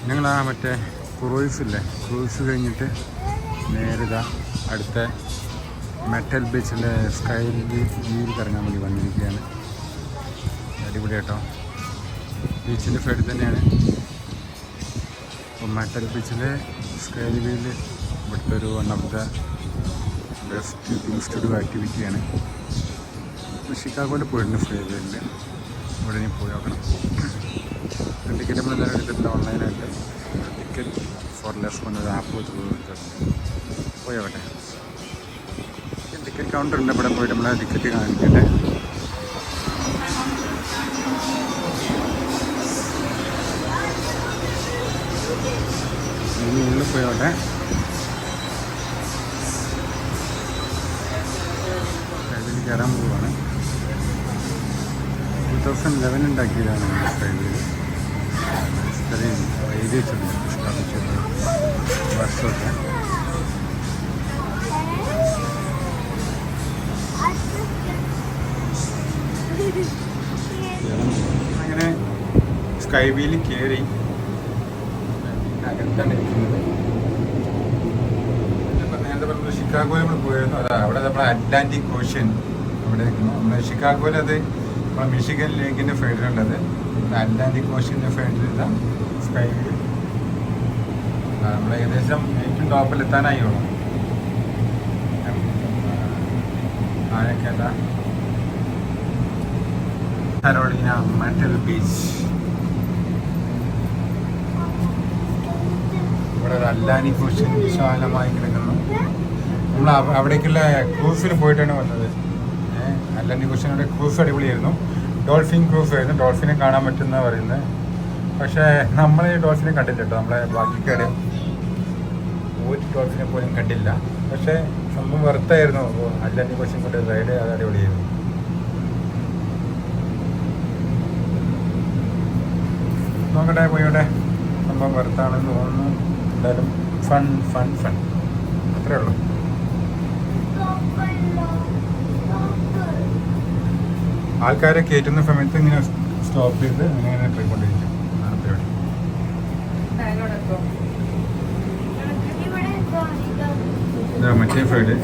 ഞങ്ങൾ ആ മറ്റേ ക്രൂയിസ് കഴിഞ്ഞിട്ട് നേരിതാ അടുത്ത മെറ്റൽ ബീച്ചിലെ സ്കൈ വ്യൂവിൽ കറങ്ങാൻ വേണ്ടി വന്നിരിക്കുകയാണ്. അടിപൊളി കേട്ടോ, ബീച്ചിൻ്റെ സൈഡിൽ തന്നെയാണ്. അപ്പോൾ മെറ്റൽ ബീച്ചിലെ സ്കൈ വ്യൂവിൽ ഇവിടുത്തെ ഒരു one of the best things to do ആക്ടിവിറ്റിയാണ്. ഷിക്കാഗോയിൽ പോയിട്ടുണ്ട് ഫ്രീ വേയിൽ, ഇവിടെ ഇനി പോയി നോക്കണം. ടിക്കറ്റ് നമ്മൾ എല്ലാവരും എടുത്തിട്ടുണ്ട് ഓൺലൈനായിട്ട്. ടിക്കറ്റ് ഫോർ ലെസ് എന്നൊരു ആപ്പ് എടുത്തിട്ടുണ്ട്, പോയി നോക്കട്ടെ. ടിക്കറ്റ് കൗണ്ടർ ഉണ്ട്, ഇവിടെ പോയിട്ട് നമ്മളെ ടിക്കറ്റ് കാണിക്കട്ടെ. ഇനി ഉള്ളിൽ പോയോട്ടെ. ഇതിൽ കയറാൻ പോവുകയാണ്. 2011 ഉണ്ടാക്കിയതാണ് നമ്മുടെ സ്കൈവേയിൽ. ഇത്രയും എഴുതി വെച്ചിട്ടുണ്ട് സ്ഥാപിച്ചത് വർഷമൊക്കെ. അങ്ങനെ സ്കൈവേയിൽ കയറി അകത്താണ് ഇരിക്കുന്നത്. നേരത്തെ പറഞ്ഞത് ഷിക്കാഗോയിൽ നമ്മൾ പോയിരുന്നു. അതാ അവിടെ നമ്മുടെ അറ്റ്ലാന്റിക് ഓഷ്യൻ അവിടെ നമ്മുടെ ഷിക്കാഗോയിൽ, അത് നമ്മുടെ മിഷിഗൻ ലേക്കിൻ്റെ സൈഡിലുള്ളത്. അറ്റ്ലാന്റിക് ഓഷ്യൻ്റെ സൈഡിലുള്ള സ്കൈ വ്യൂ. നമ്മൾ ഏകദേശം ഏറ്റവും ടോപ്പിലെത്താനായോ ആഴക്കല്ല കരോളിന മെറ്റൽ ബീച്ച്. ഇവിടെ ഒരു അറ്റ്ലാന്റിക് ഓഷ്യൻ വിശാലമായി കിടക്കുന്നു. നമ്മൾ അവിടേക്കുള്ള ക്രൂസിൽ പോയിട്ടാണ് വന്നത്. അറ്റ്ലാന്റിക് ഓഷ്യനുടെ ക്രൂസ് അടിപൊളിയായിരുന്നു. ഡോൾഫിൻ ക്രൂസ് ആയിരുന്നു. ഡോൾഫിനെ കാണാൻ പറ്റുന്ന പറയുന്നത്. പക്ഷേ നമ്മൾ ഈ ഡോൾഫിനെ കണ്ടില്ല കേട്ടോ. നമ്മളെ ബാക്കിക്കാട് ഒരു ഡോൾഫിനെ പോലും കണ്ടില്ല. പക്ഷേ സംഭവം വെറുത്തായിരുന്നു. അപ്പോൾ അറ്റ്ലാന്റിക് ഓഷ്യൻ കൊണ്ട് റൈഡ് അത് അടിപൊളിയായിരുന്നു. നോക്കട്ടെ, പോയോട്ടെ. സംഭവം വെറുത്താണെന്ന് തോന്നുന്നു. എന്തായാലും ഫൺ അത്രേ ഉള്ളൂ. ആൾക്കാരെ കയറ്റുന്ന സമയത്ത് ഇങ്ങനെ സ്റ്റോപ്പ് ചെയ്ത് അങ്ങനെ പോയിക്കൊണ്ടിരിക്കും. അതാണ് പരിപാടി. ഇതാ മറ്റേ സൈഡ്.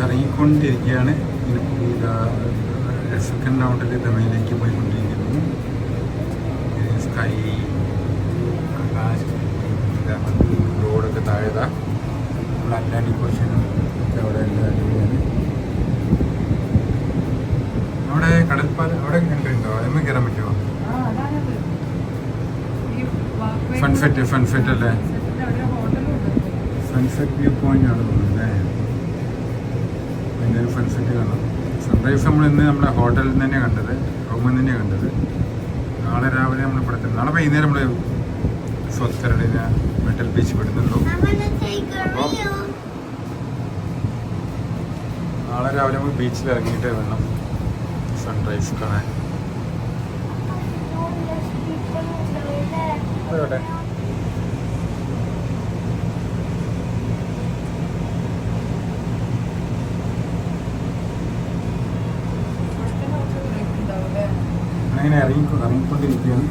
ഇറങ്ങിക്കൊണ്ടിരിക്കുകയാണ്. സെക്കൻഡ് റൗണ്ടിൽ ദമയിലേക്ക് പോയിക്കൊണ്ടിരിക്കുന്നു. സ്കൈ റോഡൊക്കെ താഴെതാ. നമ്മൾ അറ്റ്ലാന്റിക് ഓഷ്യനും അവിടെ അടിപൊളിയാണ്. അവിടെ കടൽപ്പാലം അവിടെ കണ്ടിട്ടുണ്ടോ? എമ്മ കയറാൻ പറ്റുമോ? സൺസെറ്റ് അല്ലേ? സൺസെറ്റ് വ്യൂ പോയിന്റ് ആണ് തോന്നുന്നല്ലേ. അതിൻ്റെ സൺസെറ്റ് കാണാം. സൺറൈസ് നമ്മൾ ഇന്ന് നമ്മുടെ ഹോട്ടലിൽ നിന്ന് തന്നെയാണ് കണ്ടത്, റൂമിൽ നിന്ന് തന്നെയാണ് കണ്ടത്. നാളെ രാവിലെ നമ്മൾ ഇവിടെ നാളെ വൈകുന്നേരം നമ്മൾ സൗത്ത് കരോളിന മെറ്റൽ ബീച്ച് വിടുന്നുള്ളൂ. അപ്പോൾ നാളെ രാവിലെ നമ്മൾ ബീച്ചിൽ ഇറങ്ങിയിട്ട് വേണം സൺറൈസ് കാണാൻ. അതെ, അങ്ങനെ ഇറങ്ങിക്കൊണ്ടിരിക്കുകയാണ്.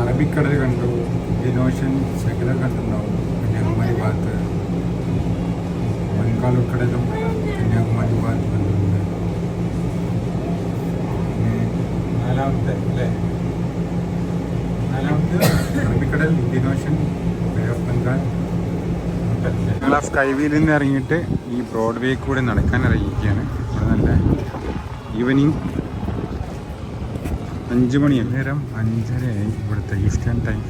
അറബിക്കടൽ കണ്ടു, ഇന്ത്യൻ ഓഷ്യൻ സൈക്കിളൊക്കെ കണ്ടിട്ടുണ്ടാവും. കന്യാകുമാരി ഭാഗത്ത് ബംഗാൾ ഉൾക്കടലും കന്യാകുമാരി ഭാഗത്ത് കണ്ടിട്ടുണ്ട്. പിന്നെ നാലാമത്തെ അറബി അറബിക്കടൽ, Indian ocean, bay of Bengal. ഞങ്ങൾ ആ സ്കൈ വീലിൽ നിന്ന് ഇറങ്ങിയിട്ട് ഈ ബ്രോഡ്വേ കൂടെ നടക്കാൻ ഇറങ്ങിയിരിക്കുകയാണ്. ഇവിടെ നല്ല ഈവനിങ് 5 മണിയാണ്. നേരം 5:30 ഇവിടുത്തെ ഈസ്റ്റേൺ ടൈം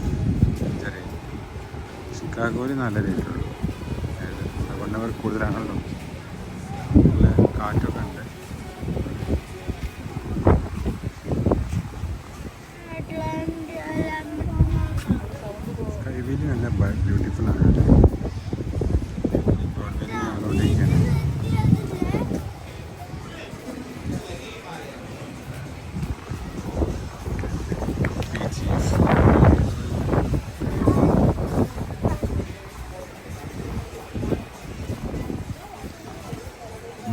5:30. ചിക്കാഗോയിൽ 4:30 1 അവർ കൂടുതലാണല്ലോ. നല്ല കാറ്റൊക്കെ ഉണ്ട്. സ്കൈ വീല് നല്ല ബ്യൂട്ടിഫുൾ ആണ്.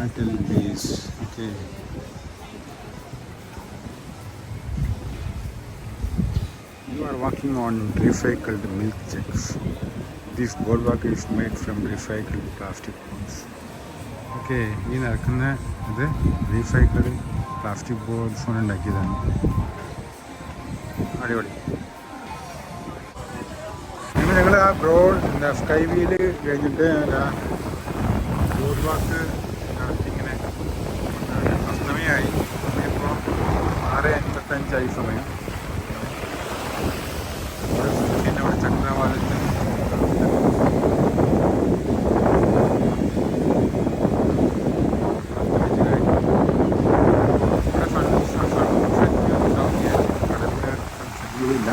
Metal base. Okay. You are walking on recycled milk jugs. This boardwalk is made from recycled plastic boards. Okay, ഈ നടക്കുന്ന ഇത് റീസൈക്കിൾഡ് പ്ലാസ്റ്റിക് ബോർഡ്സ് കൊണ്ട് ഉണ്ടാക്കിയതാണ്. അടിപൊളി. ഞങ്ങൾ ആ സ്കൈ വീല് കഴിഞ്ഞിട്ട് ബോർഡ് വാക്ക് ഇങ്ങനെ അസ്തമയായി. ഇപ്പോൾ 6:55 സമയം. അവിടെ ചക്രവാളത്തിൽ ഇല്ല.